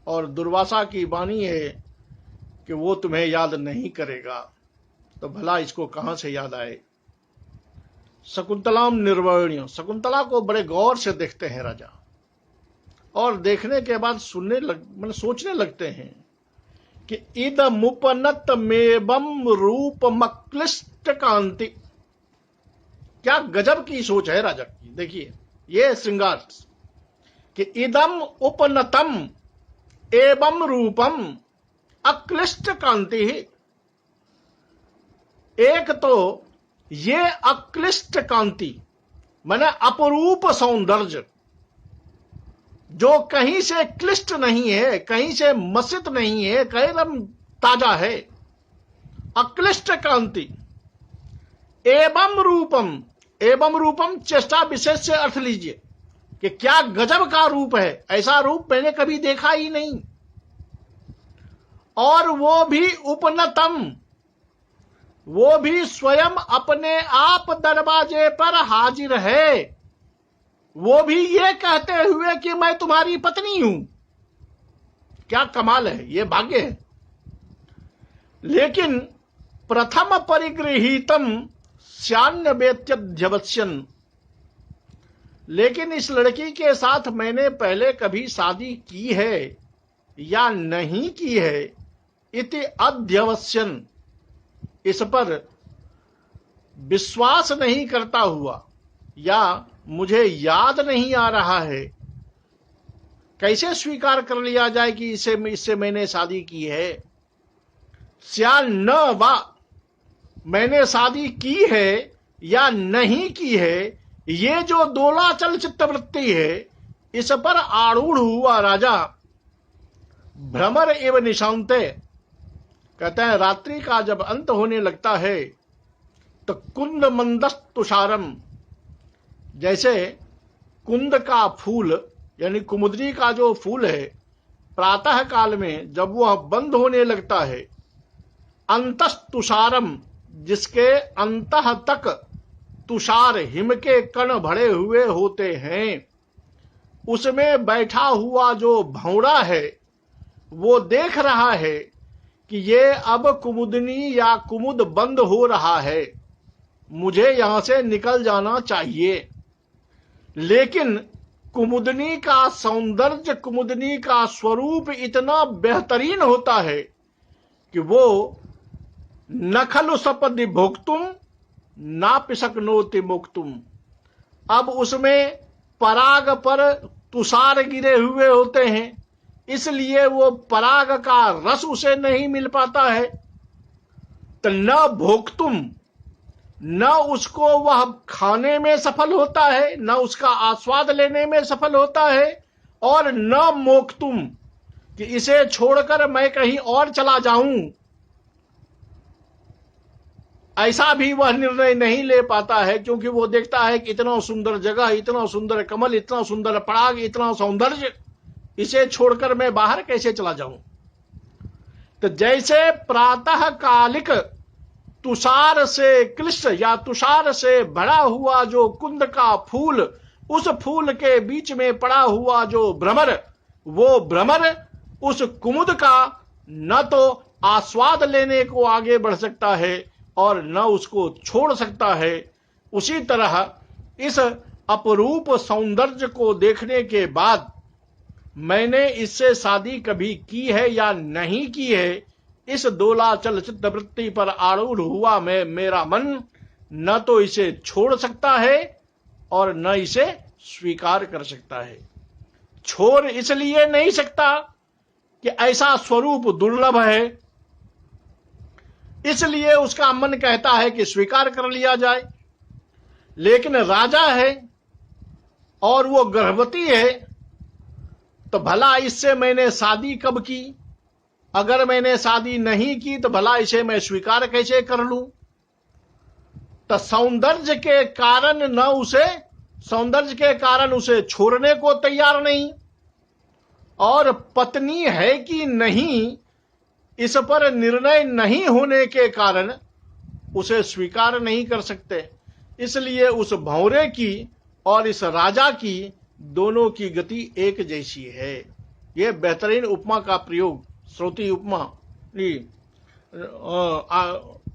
और दुर्वासा की वाणी है कि वो तुम्हें याद नहीं करेगा। तो भला इसको कहां से याद आए। शकुंतलाम निर्वर्ण्य, शकुंतला को बड़े गौर से देखते हैं राजा, और देखने के बाद सोचने लगते हैं कि इदमुपनतमेवं रूपमक्लिष्ट कांति। क्या गजब की सोच है राजा की। देखिए ये श्रृंगार कि इदम उपनतम एवं रूपम अक्लिष्ट कांति ही। एक तो ये अक्लिष्ट कांति माने अपरूप सौंदर्य, जो कहीं से क्लिष्ट नहीं है, कहीं से मसित नहीं है, एकदम ताजा है। अक्लिष्ट कांति एवं रूपम चेष्टा विशेष से अर्थ लीजिए कि क्या गजब का रूप है, ऐसा रूप मैंने कभी देखा ही नहीं। और वो भी उपनतम, वो भी स्वयं अपने आप दरवाजे पर हाजिर है, वो भी ये कहते हुए कि मैं तुम्हारी पत्नी हूं। क्या कमाल है, ये भाग्य है। लेकिन प्रथम परिगृहीतम श्यान्यवेत्यध्यवस्यन, लेकिन इस लड़की के साथ मैंने पहले कभी शादी की है या नहीं की है, इति अध्यवस्यन, इस पर विश्वास नहीं करता हुआ या मुझे याद नहीं आ रहा है, कैसे स्वीकार कर लिया जाए कि इससे मैंने शादी की है। स्याल न वा, मैंने शादी की है या नहीं की है, ये जो दोलाचल चित्तवृत्ति है, इस पर आरूढ़ हुआ राजा भ्रमर एवं निशांते, कहते हैं रात्रि का जब अंत होने लगता है तो कुंद मंदस्त तुषारम, जैसे कुंद का फूल यानी कुमुदनी का जो फूल है, प्रातः काल में जब वह बंद होने लगता है, अंतस तुषारम, जिसके अंतः तक तुषार हिम के कण भरे हुए होते हैं, उसमें बैठा हुआ जो भौरा है वो देख रहा है कि ये अब कुमुदनी या कुमुद बंद हो रहा है, मुझे यहां से निकल जाना चाहिए। लेकिन कुमुदनी का सौंदर्य, कुमुदनी का स्वरूप इतना बेहतरीन होता है कि वो नखलु सपदि भोक्तुम ना पिशकनोति मुक्तुम, अब उसमें पराग पर तुषार गिरे हुए होते हैं, इसलिए वो पराग का रस उसे नहीं मिल पाता है। तो न भोक्तुम, न उसको वह खाने में सफल होता है, न उसका आस्वाद लेने में सफल होता है, और न मोक्तुम, कि इसे छोड़कर मैं कहीं और चला जाऊं, ऐसा भी वह निर्णय नहीं ले पाता है, क्योंकि वो देखता है कि इतना सुंदर जगह, इतना सुंदर कमल, इतना सुंदर पराग, इतना सौंदर्य, इसे छोड़कर मैं बाहर कैसे चला जाऊं। तो जैसे प्रातः कालिक तुषार से क्लिष्ट या तुषार से भरा हुआ जो कुंद का फूल, उस फूल के बीच में पड़ा हुआ जो भ्रमर, वो भ्रमर उस कुमुद का न तो आस्वाद लेने को आगे बढ़ सकता है और न उसको छोड़ सकता है, उसी तरह इस अपरूप सौंदर्य को देखने के बाद मैंने इससे शादी कभी की है या नहीं की है, इस दोलाचल चित्तवृत्ति पर आरूढ़ हुआ मेरा मन न तो इसे छोड़ सकता है और न इसे स्वीकार कर सकता है। छोड़ इसलिए नहीं सकता कि ऐसा स्वरूप दुर्लभ है, इसलिए उसका मन कहता है कि स्वीकार कर लिया जाए। लेकिन राजा है और वो गर्भवती है, तो भला इससे मैंने शादी कब की, अगर मैंने शादी नहीं की तो भला इसे मैं स्वीकार कैसे कर लूं। तो सौंदर्य के कारण उसे छोड़ने को तैयार नहीं, और पत्नी है कि नहीं इस पर निर्णय नहीं होने के कारण उसे स्वीकार नहीं कर सकते। इसलिए उस भौरे की और इस राजा की दोनों की गति एक जैसी है। यह बेहतरीन उपमा का प्रयोग, श्रोति उपमा,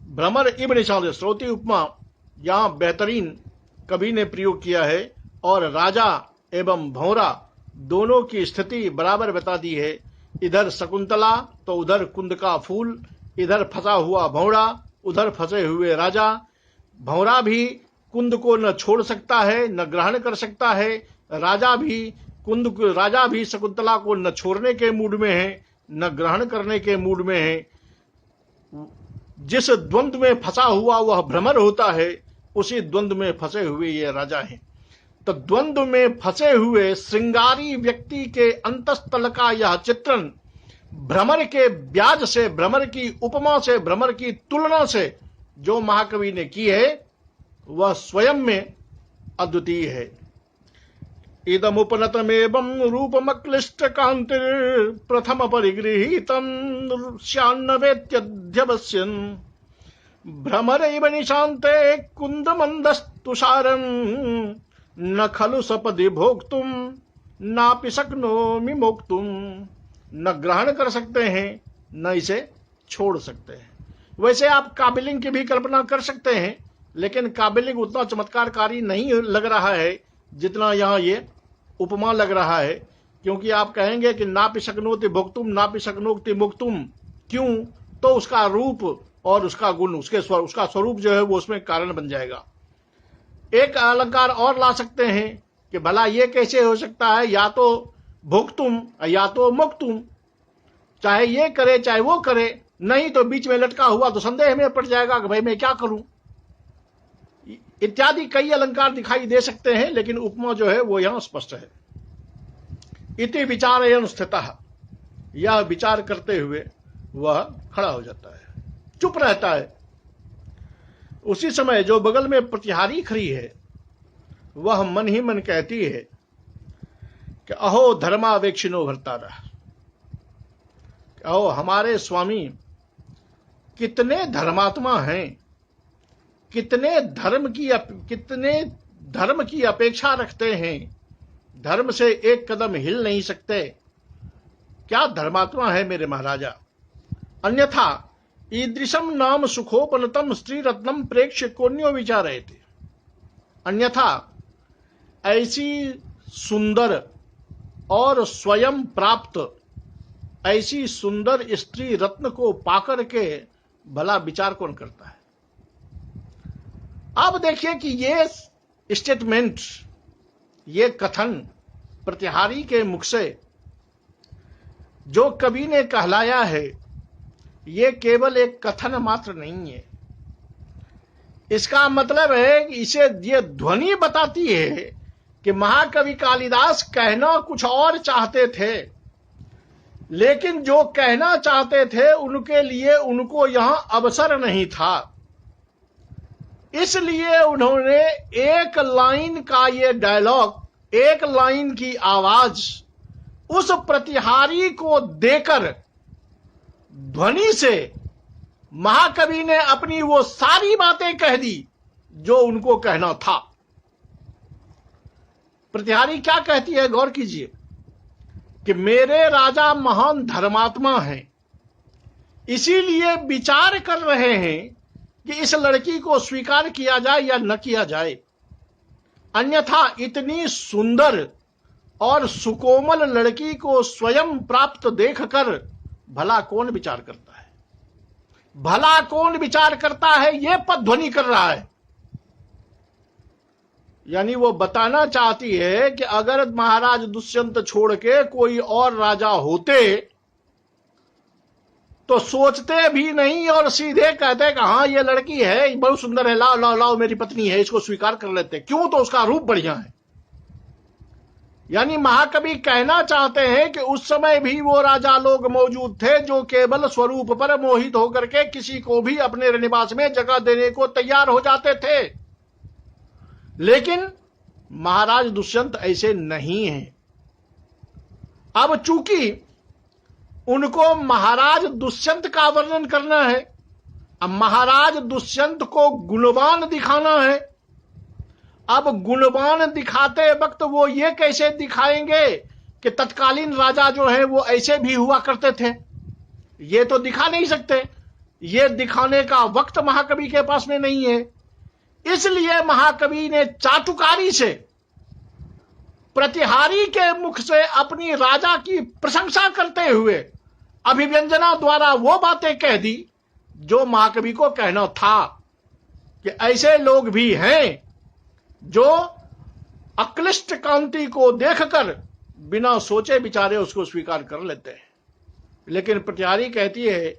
भ्रमर इब्न निशांत श्रोति उपमा यहां बेहतरीन कवि ने प्रयोग किया है, और राजा एवं भौरा दोनों की स्थिति बराबर बता दी है। इधर शकुंतला तो उधर कुंद का फूल, इधर फंसा हुआ भौरा, उधर फंसे हुए राजा। भौरा भी कुंद को न छोड़ सकता है न ग्रहण कर सकता है, राजा भी शकुंतला को न छोड़ने के मूड में है न ग्रहण करने के मूड में है। जिस द्वंद्व में फंसा हुआ वह भ्रमर होता है, उसी द्वंद्व में फंसे हुए ये राजा हैं। तो द्वंद्व में फंसे हुए श्रृंगारी व्यक्ति के अंतस्थल का यह चित्रण भ्रमर के ब्याज से, भ्रमर की उपमा से, भ्रमर की तुलना से जो महाकवि ने की है, वह स्वयं में अद्वितीय है। इदमुपनतमेवं रूपमक्लिष्ट कांतिर प्रथम परिगृहीतं श्यान्नवेत्यध्यवस्यन् भ्रमरैव निशान्ते कुन्दमन्दस्तुषारं न खलु सपदि भोक्तुं नापि शक्नोमि मोक्तुं। न ग्रहण कर सकते हैं न इसे छोड़ सकते हैं। वैसे आप काबिलिंग की भी कल्पना कर सकते हैं, लेकिन काबिलिंग उतना चमत्कारकारी नहीं लग रहा है जितना यहां ये उपमा लग रहा है, क्योंकि आप कहेंगे कि नापि शक्नोति भोक्तुम नापि शक्नोति मुक्तुम, क्यों? तो उसका रूप और उसका गुण, उसका स्वरूप जो है वो उसमें कारण बन जाएगा। एक अलंकार और ला सकते हैं कि भला ये कैसे हो सकता है, या तो भोक्तुम या तो मुक्तुम, चाहे ये करे चाहे वो करे, नहीं तो बीच में लटका हुआ तो संदेह में पड़ जाएगा कि भाई मैं क्या करूं, इत्यादि कई अलंकार दिखाई दे सकते हैं, लेकिन उपमा जो है वो यहां स्पष्ट है। इति विचारयन् स्थितः, यह विचार करते हुए वह खड़ा हो जाता है, चुप रहता है। उसी समय जो बगल में प्रतिहारी खड़ी है वह मन ही मन कहती है कि अहो धर्मावेक्षिनो भर्तारः, अहो हमारे स्वामी कितने धर्मात्मा हैं, कितने धर्म की अपेक्षा रखते हैं, धर्म से एक कदम हिल नहीं सकते, क्या धर्मात्मा है मेरे महाराजा। अन्यथा ईदृशम नाम सुखोपनतम स्त्री रत्नम प्रेक्ष्य कोन्यो विचारयते, अन्यथा ऐसी सुंदर और स्वयं प्राप्त ऐसी सुंदर स्त्री रत्न को पाकर के भला विचार कौन करता है। अब देखिए कि ये स्टेटमेंट, ये कथन प्रतिहारी के मुख से जो कवि ने कहलाया है, ये केवल एक कथन मात्र नहीं है। इसका मतलब है कि इसे ये ध्वनि बताती है कि महाकवि कालिदास कहना कुछ और चाहते थे, लेकिन जो कहना चाहते थे उनके लिए उनको यहां अवसर नहीं था। इसलिए उन्होंने एक लाइन का ये डायलॉग, एक लाइन की आवाज उस प्रतिहारी को देकर ध्वनि से महाकवि ने अपनी वो सारी बातें कह दी जो उनको कहना था। प्रतिहारी क्या कहती है, गौर कीजिए कि मेरे राजा महान धर्मात्मा हैं, इसीलिए विचार कर रहे हैं कि इस लड़की को स्वीकार किया जाए या न किया जाए, अन्यथा इतनी सुंदर और सुकोमल लड़की को स्वयं प्राप्त देखकर भला कौन विचार करता है, भला कौन विचार करता है, यह पद ध्वनि कर रहा है। यानी वो बताना चाहती है कि अगर महाराज दुष्यंत छोड़ के कोई और राजा होते तो सोचते भी नहीं और सीधे कहते कि हाँ ये लड़की है, बहुत सुंदर है, लाओ लाओ लाओ मेरी पत्नी है, इसको स्वीकार कर लेते। क्यों? तो उसका रूप बढ़िया है। यानी महाकवि कहना चाहते हैं कि उस समय भी वो राजा लोग मौजूद थे जो केवल स्वरूप पर मोहित होकर के किसी को भी अपने निवास में जगह देने को तैयार हो जाते थे, लेकिन महाराज दुष्यंत ऐसे नहीं हैं। अब चूंकि उनको महाराज दुष्यंत का वर्णन करना है, अब महाराज दुष्यंत को गुणवान दिखाना है। अब गुणवान दिखाते वक्त वो ये कैसे दिखाएंगे कि तत्कालीन राजा जो है वो ऐसे भी हुआ करते थे, ये तो दिखा नहीं सकते। ये दिखाने का वक्त महाकवि के पास में नहीं है। इसलिए महाकवि ने चाटुकारी से प्रतिहारी के मुख से अपनी राजा की प्रशंसा करते हुए अभिव्यंजना द्वारा वो बातें कह दी जो महाकवि को कहना था कि ऐसे लोग भी हैं जो अक्लिष्ट कांति को देखकर बिना सोचे विचारे उसको स्वीकार कर लेते हैं। लेकिन प्रतिहारी कहती है,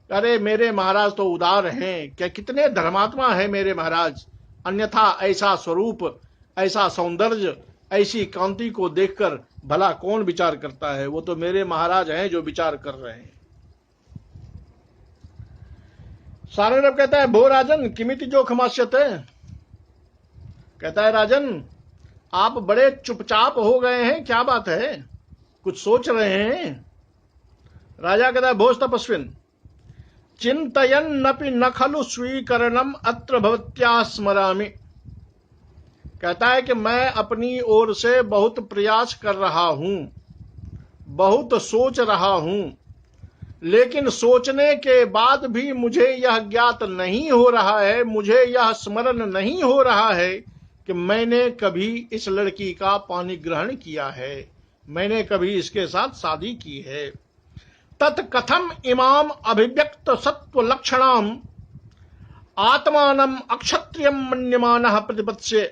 अरे मेरे महाराज तो उदार हैं, क्या कितने धर्मात्मा हैं मेरे महाराज, अन्यथा ऐसा स्वरूप, ऐसा सौंदर्य, ऐसी कांति को देखकर भला कौन विचार करता है। वो तो मेरे महाराज हैं जो विचार कर रहे हैं। सारंगधर कहता है, भो राजन किमिति जो खमास्यते, कहता है राजन आप बड़े चुपचाप हो गए हैं, क्या बात है? कुछ सोच रहे हैं? राजा कहता है, भोज तपस्विन चिंतयन्नपि न खलु स्वीकरणम अत्र भवत्या स्मरामि। कहता है कि मैं अपनी ओर से बहुत प्रयास कर रहा हूं, बहुत सोच रहा हूं, लेकिन सोचने के बाद भी मुझे यह ज्ञात नहीं हो रहा है, मुझे यह स्मरण नहीं हो रहा है कि मैंने कभी इस लड़की का पानी ग्रहण किया है, मैंने कभी इसके साथ शादी की है। तत्कथम इमाम अभिव्यक्त सत्व लक्षणाम आत्मानम अक्षत्रियम मन्यमानः प्रतिपत्स्य।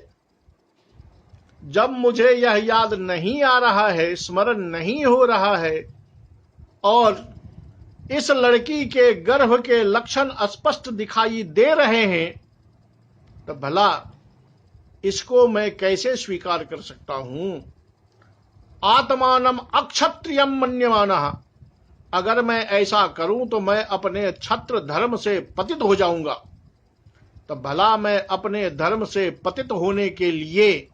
जब मुझे यह याद नहीं आ रहा है, स्मरण नहीं हो रहा है, और इस लड़की के गर्भ के लक्षण स्पष्ट दिखाई दे रहे हैं, तो भला इसको मैं कैसे स्वीकार कर सकता हूं? आत्मानम अक्षत्रियम मन्यमानः, अगर मैं ऐसा करूं तो मैं अपने क्षत्र धर्म से पतित हो जाऊंगा। तो भला मैं अपने धर्म से पतित होने के लिए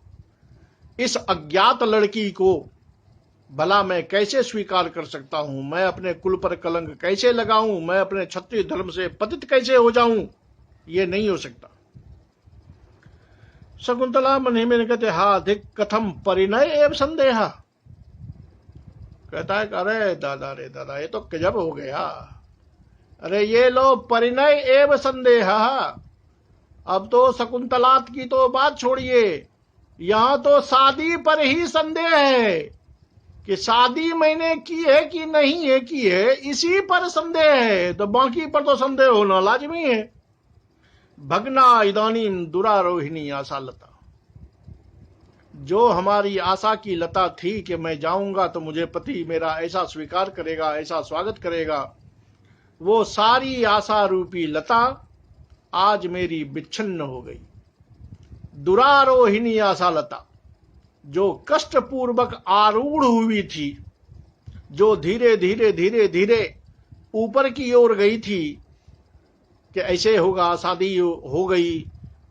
इस अज्ञात लड़की को भला मैं कैसे स्वीकार कर सकता हूं? मैं अपने कुल पर कलंक कैसे लगाऊं? मैं अपने क्षत्रिय धर्म से पतित कैसे हो जाऊं? ये नहीं हो सकता। शकुंतला मन में कहते, हा अधिक कथम परिणय एवं संदेह। कहता है, अरे दादा रे दादा, ये तो गजब हो गया। अरे ये लो परिणय एवं संदेह। अब तो शकुंतलात की तो बात छोड़िए, यहां तो शादी पर ही संदेह है कि शादी मैंने की है कि नहीं है की है, इसी पर संदेह है। तो बाकी पर तो संदेह होना लाजमी है। भगना इदानीम दुरारोहिणी आशा लता। जो हमारी आशा की लता थी कि मैं जाऊंगा तो मुझे पति मेरा ऐसा स्वीकार करेगा, ऐसा स्वागत करेगा, वो सारी आशा रूपी लता आज मेरी विच्छिन्न हो गई। दुरारोहिणी आशा लता, जो कष्ट पूर्वक आरूढ़ हुई थी, जो धीरे धीरे धीरे धीरे ऊपर की ओर गई थी कि ऐसे होगा, शादी हो गई।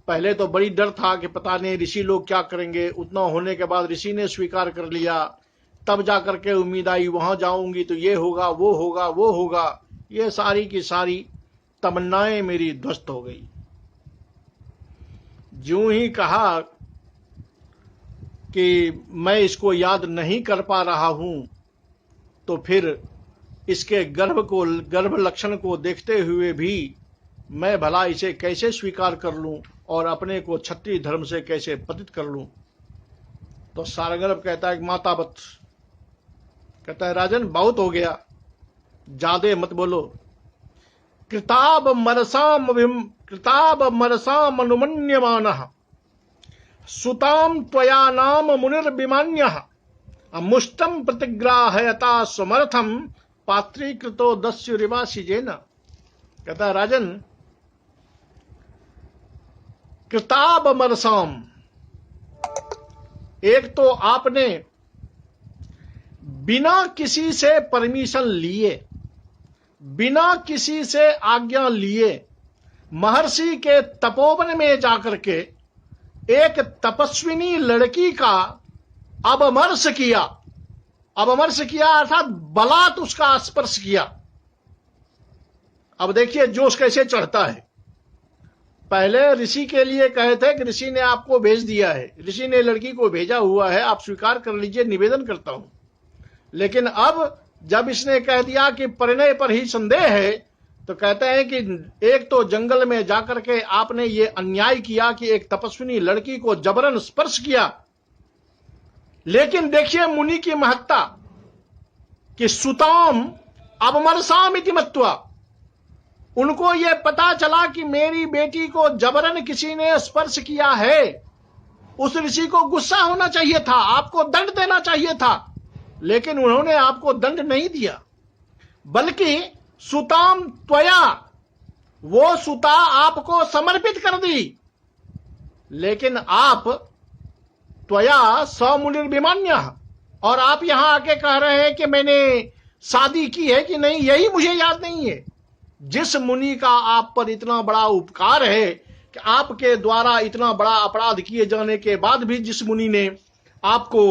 पहले तो बड़ी डर था कि पता नहीं ऋषि लोग क्या करेंगे। उतना होने के बाद ऋषि ने स्वीकार कर लिया, तब जाकर के उम्मीद आई वहां जाऊंगी तो ये होगा, वो होगा, वो होगा। ये सारी की सारी तमन्नाएं मेरी ध्वस्त हो गई। ज्यों ही कहा कि मैं इसको याद नहीं कर पा रहा हूं, तो फिर इसके गर्भ लक्षण को देखते हुए भी मैं भला इसे कैसे स्वीकार कर लूं और अपने को क्षत्रिय धर्म से कैसे पतित कर लूं। तो सारंगर्भ कहता है, मातावत, कहता है, राजन बहुत हो गया, ज्यादा मत बोलो। कृताब मरसाम अनुमन्यमानः सुताम त्वया नाम मुनिर्विमान्यः मुष्टम प्रतिग्राहयता समर्थम पात्रीकृतो दस्युरिवा सिजेन। कहता है, राजन, कृताब मरसाम, एक तो आपने बिना किसी से परमिशन लिए, बिना किसी से आज्ञा लिए महर्षि के तपोवन में जाकर के एक तपस्विनी लड़की का अपमर्श किया। अपमर्श किया अर्थात बलात् उसका स्पर्श किया। अब देखिए जोश कैसे चढ़ता है। पहले ऋषि के लिए कहे थे कि ऋषि ने आपको भेज दिया है, ऋषि ने लड़की को भेजा हुआ है, आप स्वीकार कर लीजिए, निवेदन करता हूं। लेकिन अब जब इसने कह दिया कि परिणय पर ही संदेह है, तो कहते हैं कि एक तो जंगल में जाकर के आपने ये अन्याय किया कि एक तपस्विनी लड़की को जबरन स्पर्श किया। लेकिन देखिए मुनि की महत्ता कि सुताम अवमरसाम इति मत्वा, उनको ये पता चला कि मेरी बेटी को जबरन किसी ने स्पर्श किया है। उस ऋषि को गुस्सा होना चाहिए था, आपको दंड देना चाहिए था, लेकिन उन्होंने आपको दंड नहीं दिया, बल्कि सुताम त्वया, वो सुता आपको समर्पित कर दी। लेकिन आप त्वया समुनिर्विमान्य, और आप यहां आके कह रहे हैं कि मैंने शादी की है कि नहीं, यही मुझे याद नहीं है। जिस मुनि का आप पर इतना बड़ा उपकार है, कि आपके द्वारा इतना बड़ा अपराध किए जाने के बाद भी जिस मुनि ने आपको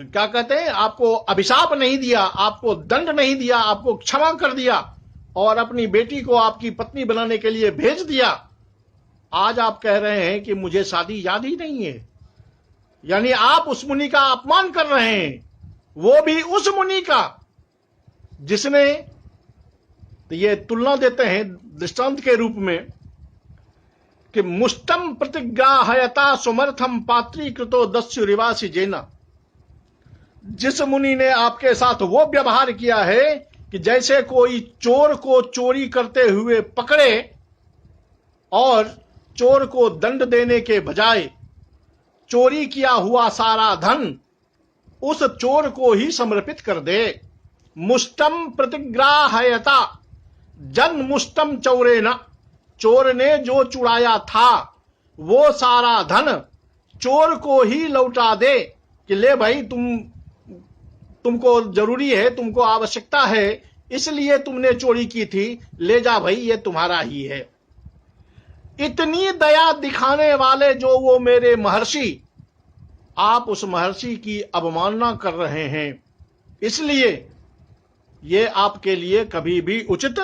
क्या कहते हैं, आपको अभिशाप नहीं दिया, आपको दंड नहीं दिया, आपको क्षमा कर दिया और अपनी बेटी को आपकी पत्नी बनाने के लिए भेज दिया, आज आप कह रहे हैं कि मुझे शादी याद ही नहीं है। यानी आप उस मुनि का अपमान कर रहे हैं, वो भी उस मुनि का जिसने, तो ये तुलना देते हैं दृष्टांत के रूप में कि मुष्टम प्रतिग्राहयता सुमर्थम पात्रीकृतो दस्यु रिवासी जेना। जिस मुनि ने आपके साथ वो व्यवहार किया है कि जैसे कोई चोर को चोरी करते हुए पकड़े और चोर को दंड देने के बजाय चोरी किया हुआ सारा धन उस चोर को ही समर्पित कर दे। मुष्टम प्रतिग्राहयता जन मुष्टम चौरेना, चोर ने जो चुराया था वो सारा धन चोर को ही लौटा दे कि ले भाई, तुमको जरूरी है, तुमको आवश्यकता है, इसलिए तुमने चोरी की थी, ले जा भाई, ये तुम्हारा ही है। इतनी दया दिखाने वाले जो वो मेरे महर्षि, आप उस महर्षि की अवमानना कर रहे हैं, इसलिए ये आपके लिए कभी भी उचित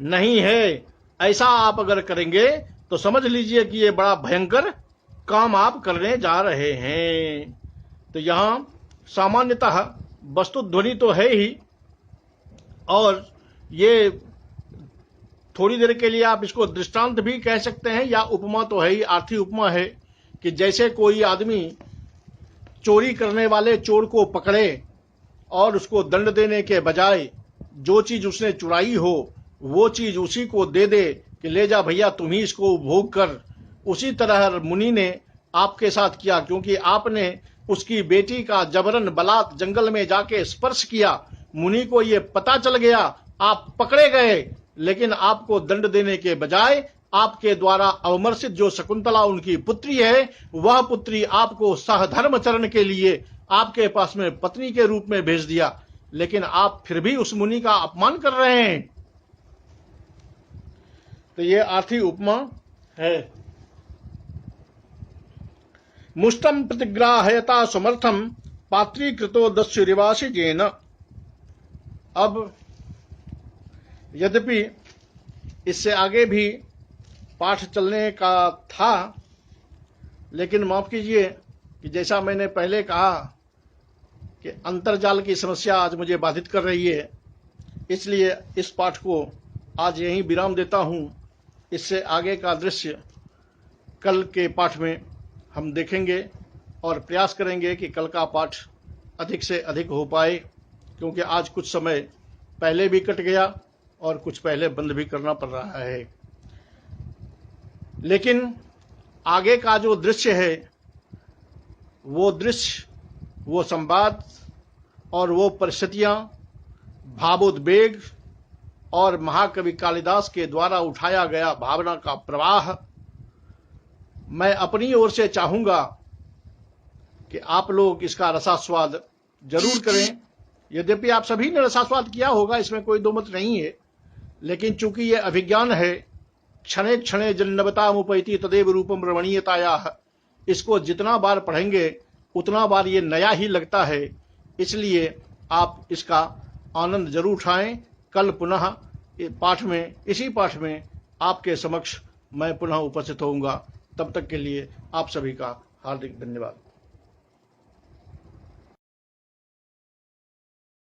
नहीं है। ऐसा आप अगर करेंगे तो समझ लीजिए कि ये बड़ा भयंकर काम आप करने जा रहे हैं। तो यहां सामान्यतः वस्तु ध्वनि तो है ही, और ये थोड़ी देर के लिए आप इसको दृष्टांत भी कह सकते हैं या उपमा तो है ही, आर्थी उपमा है कि जैसे कोई आदमी चोरी करने वाले चोर को पकड़े और उसको दंड देने के बजाय जो चीज उसने चुराई हो वो चीज उसी को दे दे कि ले जा भैया, तुम ही इसको उपभोग कर। उसी तरह मुनि ने आपके साथ किया, क्योंकि आपने उसकी बेटी का जबरन बलात् जंगल में जाके स्पर्श किया। मुनि को ये पता चल गया, आप पकड़े गए, लेकिन आपको दंड देने के बजाय आपके द्वारा अवमर्शित जो शकुंतला उनकी पुत्री है, वह पुत्री आपको सहधर्मचरण के लिए आपके पास में पत्नी के रूप में भेज दिया, लेकिन आप फिर भी उस मुनि का अपमान कर रहे हैं। तो ये आर्थी उपमा है। मुष्टम प्रतिग्राहयता समर्थम पात्रीकृतो दस्यु रिवासी जेन। अब यद्यपि इससे आगे भी पाठ चलने का था, लेकिन माफ कीजिए कि जैसा मैंने पहले कहा कि अंतर्जाल की समस्या आज मुझे बाधित कर रही है, इसलिए इस पाठ को आज यहीं विराम देता हूं। इससे आगे का दृश्य कल के पाठ में हम देखेंगे और प्रयास करेंगे कि कल का पाठ अधिक से अधिक हो पाए, क्योंकि आज कुछ समय पहले भी कट गया और कुछ पहले बंद भी करना पड़ रहा है। लेकिन आगे का जो दृश्य है, वो दृश्य, वो संवाद और वो परिस्थितियां, भावोद्वेग और महाकवि कालिदास के द्वारा उठाया गया भावना का प्रवाह, मैं अपनी ओर से चाहूंगा कि आप लोग इसका रसास्वाद जरूर करें। यद्यपि आप सभी ने रसास्वाद किया होगा, इसमें कोई दो मत नहीं है, लेकिन चूंकि ये अभिज्ञान है, क्षणे क्षणे जन्नवतामुपैति तदेव रूपम रमणीयतायाः, इसको जितना बार पढ़ेंगे उतना बार ये नया ही लगता है, इसलिए आप इसका आनंद जरूर उठाएं। कल पुनः पाठ में, इसी पाठ में आपके समक्ष मैं पुनः उपस्थित होऊंगा। तब तक के लिए आप सभी का हार्दिक धन्यवाद।